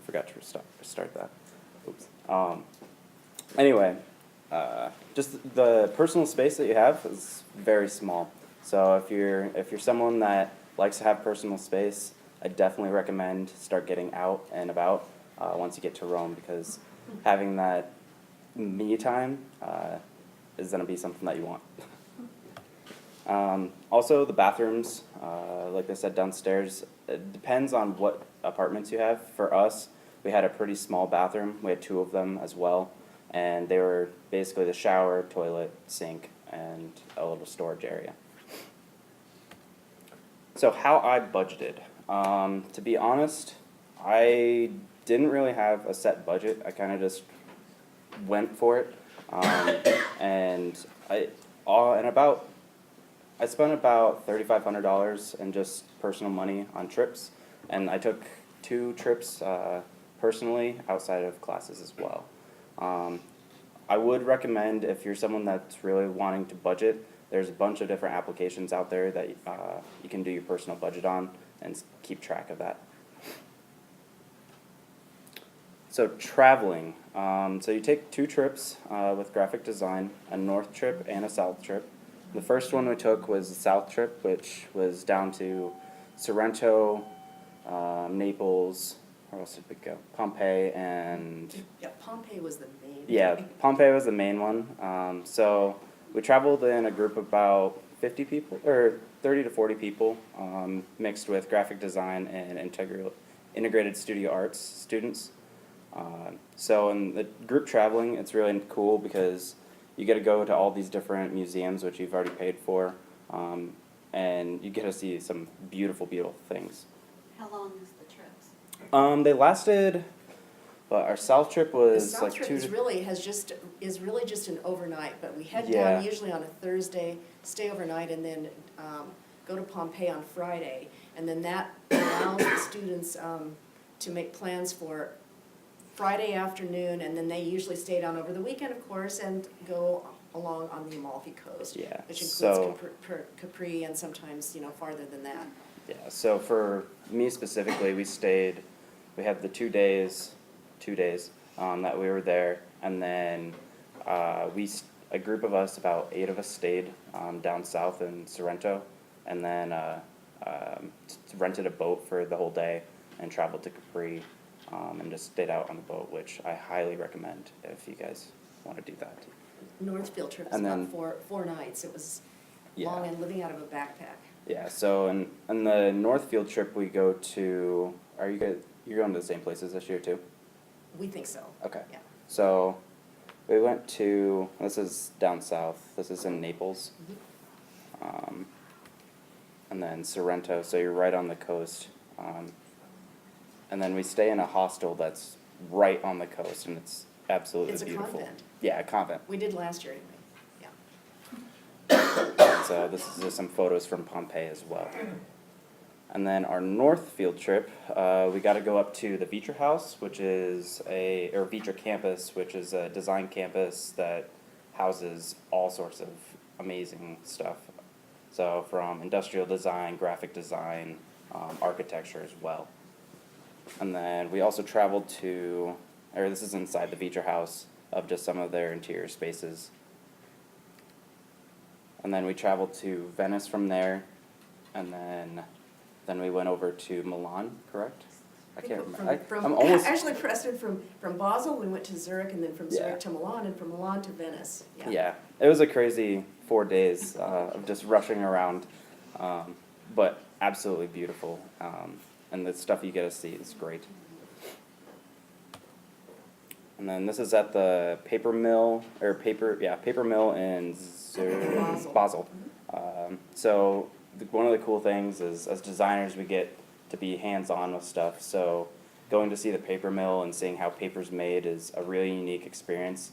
forgot to start that. Oops. Anyway, just the personal space that you have is very small. So if you're someone that likes to have personal space, I definitely recommend start getting out and about once you get to Rome, because having that me time is going to be something that you want. Also, the bathrooms, like I said, downstairs, it depends on what apartments you have. For us, we had a pretty small bathroom. We had 2 of them as well, and they were basically the shower, toilet, sink, and a little storage area. So how I budgeted. To be honest, I didn't really have a set budget. I kind of just went for it, and I spent about $3,500 in just personal money on trips, and I took 2 trips personally outside of classes as well. I would recommend, if you're someone that's really wanting to budget, there's a bunch of different applications out there that you can do your personal budget on and keep track of that. So traveling, so you take 2 trips with graphic design, a north trip and a south trip. The first one we took was the south trip, which was down to Sorrento, Naples, where else did we go? Pompeii and... Yeah, Pompeii was the main. Yeah, Pompeii was the main one. So we traveled in a group of about 50 people, or 30 to 40 people, mixed with graphic design and integrated studio arts students. So in the group traveling, it's really cool because you get to go to all these different museums, which you've already paid for, and you get to see some beautiful, beautiful things. How long is the trips? They lasted, but our south trip was The south like trip 2 is to... really just an overnight, but we head Yeah. down usually on a Thursday, stay overnight, and then go to Pompeii on Friday. And then that allows the students to make plans for Friday afternoon, and then they usually stay down over the weekend, of course, and go along on the Amalfi Coast, Yeah, which includes so- Capri and sometimes, farther than that. Yeah, so for me specifically, we had the 2 days that we were there, and then a group of us, about 8 of us, stayed down south in Sorrento, and then rented a boat for the whole day and traveled to Capri, and just stayed out on the boat, which I highly recommend if you guys want to do that. Northfield trip was And about then- four nights. It was Yeah. long and living out of a backpack. Yeah, so in the Northfield trip, we go to, you're going to the same places this year too? We think so. Okay. Yeah. So we went to, this is down south, this is in Naples, and then Sorrento, so you're right on the coast. And then we stay in a hostel that's right on the coast, and it's absolutely It's a beautiful. convent. Yeah, a convent. We did last year anyway, yeah. So this is just some photos from Pompeii as well. And then our Northfield trip, we got to go up to the Vitra House, which is or Vitra Campus, which is a design campus that houses all sorts of amazing stuff. So from industrial design, graphic design, architecture as well. And then we also traveled this is inside the Vitra House, of just some of their interior spaces. And then we traveled to Venice from there, and then we went over to Milan, correct? I can't remember. Actually, Preston, from Basel, we went to Zurich, and then from Yeah. Zurich to Milan, and from Milan to Venice. Yeah, it was a crazy 4 days of just rushing around, but absolutely beautiful, and the stuff you get to see is great. And then this is at the paper mill in Basel. So one of the cool things is, as designers, we get to be hands-on with stuff. So going to see the paper mill and seeing how paper's made is a really unique experience,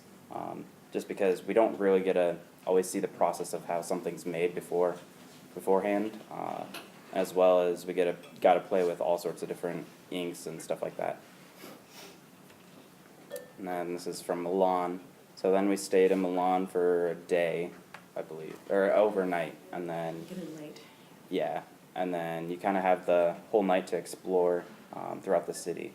just because we don't really get to always see the process of how something's made beforehand, as well as we got to play with all sorts of different inks and stuff like that. And then this is from Milan. So then we stayed in Milan for a day, I believe, or overnight, and then Get in late. yeah, and then you kind of have the whole night to explore throughout the city.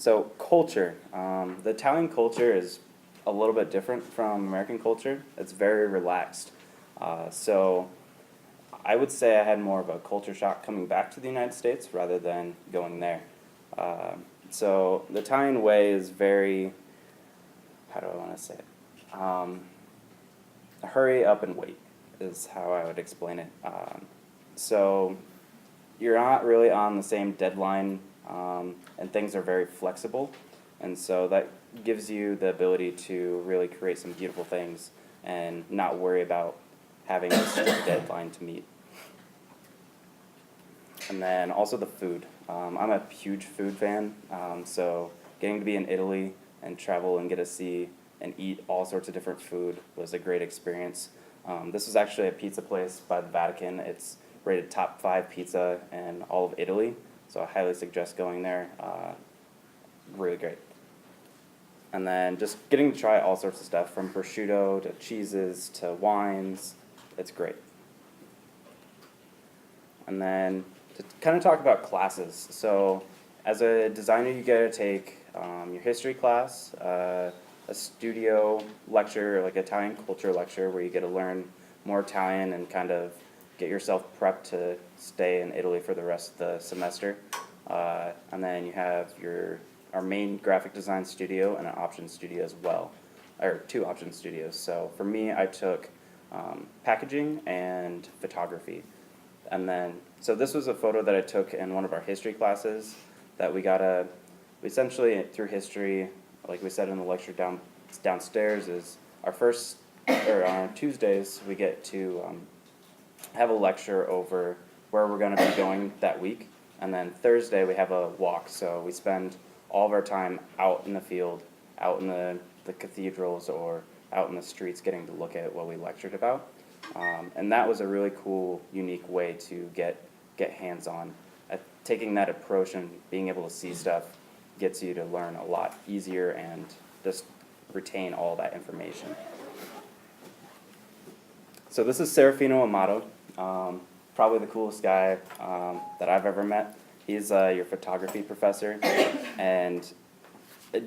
So culture, the Italian culture is a little bit different from American culture. It's very relaxed. So I would say I had more of a culture shock coming back to the United States rather than going there. So the Italian way is very, how do I want to say it? Hurry up and wait is how I would explain it. So you're not really on the same deadline, and things are very flexible, and so that gives you the ability to really create some beautiful things and not worry about having a strict deadline to meet. And then also the food. I'm a huge food fan, so getting to be in Italy and travel and get to see and eat all sorts of different food was a great experience. This was actually a pizza place by the Vatican. It's rated top 5 pizza in all of Italy, so I highly suggest going there. Really great. And then just getting to try all sorts of stuff, from prosciutto to cheeses to wines. It's great. And then to kind of talk about classes. So as a designer, you get to take your history class, a studio lecture, like Italian culture lecture, where you get to learn more Italian and kind of get yourself prepped to stay in Italy for the rest of the semester. And then you have our main graphic design studio and an option studio as well, or 2 option studios. So for me, I took packaging and photography. And then, so this was a photo that I took in one of our history classes that we essentially through history, like we said in the lecture downstairs, is our first, or on Tuesdays, we get to have a lecture over where we're going to be going that week. And then Thursday we have a walk, so we spend all of our time out in the field, out in the cathedrals or out in the streets getting to look at what we lectured about. And that was a really cool, unique way to get hands-on. Taking that approach and being able to see stuff gets you to learn a lot easier and just retain all that information. So this is Serafino Amato, probably the coolest guy that I've ever met. He's your photography professor, and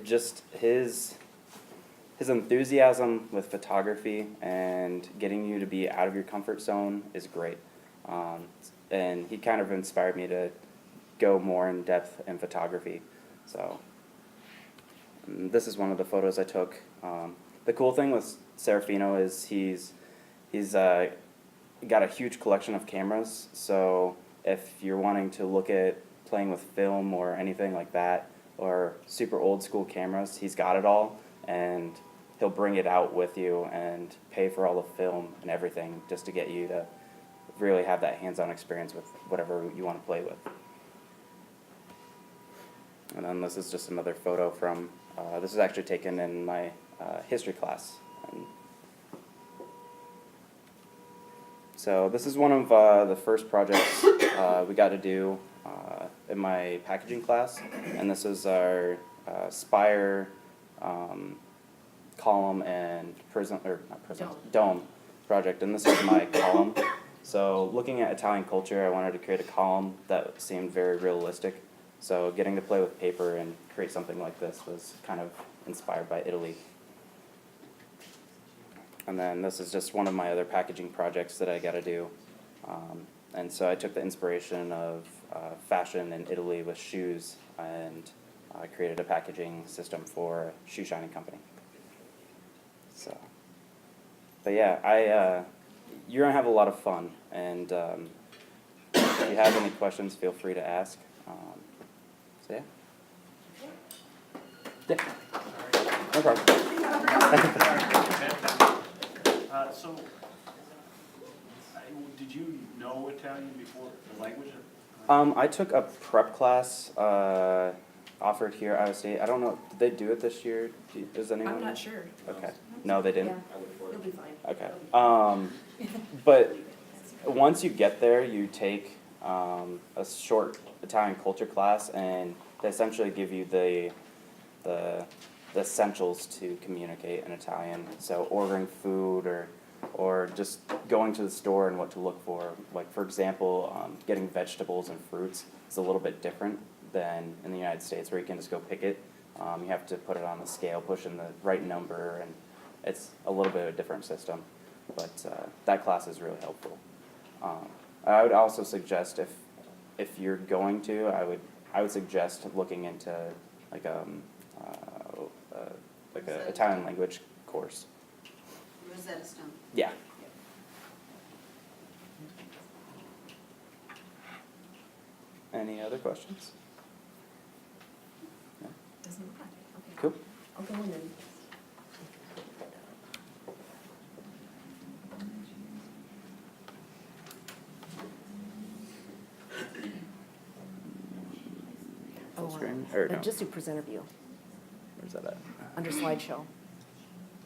just his enthusiasm with photography and getting you to be out of your comfort zone is great. And he kind of inspired me to go more in depth in photography. So this is one of the photos I took. The cool thing with Serafino is he's got a huge collection of cameras. So if you're wanting to look at playing with film or anything like that, or super old school cameras, he's got it all, and he'll bring it out with you and pay for all the film and everything just to get you to really have that hands-on experience with whatever you want to play with. And then this is just another photo from, this is actually taken in my history class. And so this is one of the first projects we got to do in my packaging class, and this is our spire, column and dome project, and this is my column. So looking at Italian culture, I wanted to create a column that seemed very realistic. So getting to play with paper and create something like this was kind of inspired by Italy. And then this is just one of my other packaging projects that I got to do. And so I took the inspiration of fashion in Italy with shoes, and I created a packaging system for a shoe shining company. So, but yeah, you're gonna have a lot of fun, and if you have any questions, feel free to ask. So yeah. Yeah. No problem. So, did you know Italian before the language? I took a prep class offered here at Iowa State. I don't know, did they do it this year? Does anyone? I'm not sure. Okay. No, they didn't? Yeah, you'll be fine. Okay. But once you get there, you take a short Italian culture class, and they essentially give you the essentials to communicate in Italian. So ordering food or just going to the store and what to look for. Like, for example, getting vegetables and fruits is a little bit different than in the United States, where you can just go pick it. You have to put it on the scale, push in the right number, and it's a little bit of a different system. But that class is really helpful. I would also suggest if you're going to, I would suggest looking into like a Italian language course. Rosetta Stone. Yeah. Any other questions? No? Doesn't look like it, okay. Cool. I'll go in and. Full screen, or no? Just do presenter view, Where's that at? under slideshow.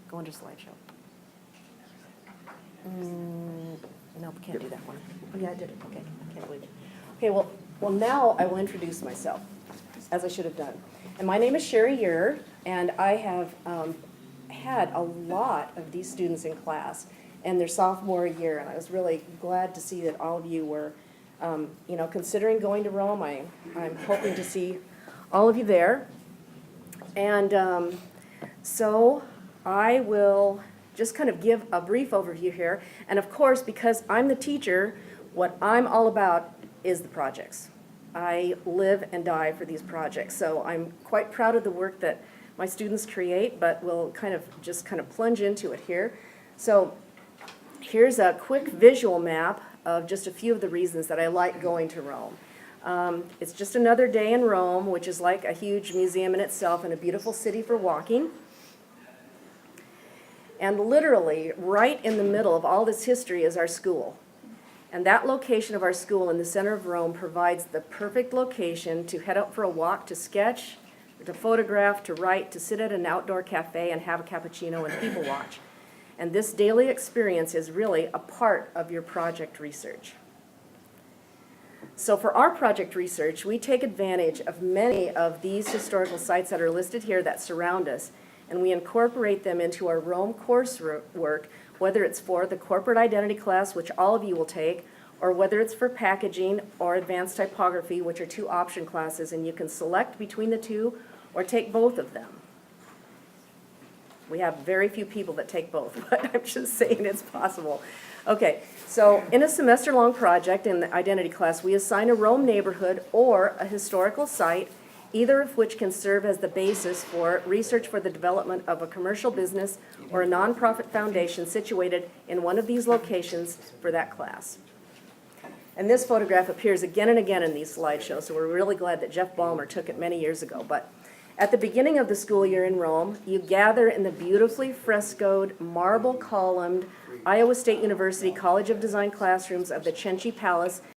Go under slideshow. Nope, can't do that one. Oh, yeah, I did it, okay, I can't believe it. Okay, well, now I will introduce myself, as I should have done. And my name is Sherry Ure, and I have had a lot of these students in class in their sophomore year, and I was really glad to see that all of you were, considering going to Rome. I'm hoping to see all of you there. And so I will just kind of give a brief overview here. And of course, because I'm the teacher, what I'm all about is the projects. I live and die for these projects. So I'm quite proud of the work that my students create, but we'll kind of plunge into it here. So here's a quick visual map of just a few of the reasons that I like going to Rome. It's just another day in Rome, which is like a huge museum in itself and a beautiful city for walking. And literally, right in the middle of all this history is our school. And that location of our school in the center of Rome provides the perfect location to head out for a walk, to sketch, to photograph, to write, to sit at an outdoor cafe and have a cappuccino and people watch. And this daily experience is really a part of your project research. So for our project research, we take advantage of many of these historical sites that are listed here that surround us, and we incorporate them into our Rome coursework, whether it's for the corporate identity class, which all of you will take, or whether it's for packaging or advanced typography, which are 2 option classes, and you can select between the 2 or take both of them. We have very few people that take both, but I'm just saying it's possible. Okay, so in a semester-long project in the identity class, we assign a Rome neighborhood or a historical site, either of which can serve as the basis for research for the development of a commercial business or a nonprofit foundation situated in one of these locations for that class. And this photograph appears again and again in these slideshows, so we're really glad that Jeff Ballmer took it many years ago. But at the beginning of the school year in Rome, you gather in the beautifully frescoed, marble-columned Iowa State University College of Design classrooms of the Cenci Palace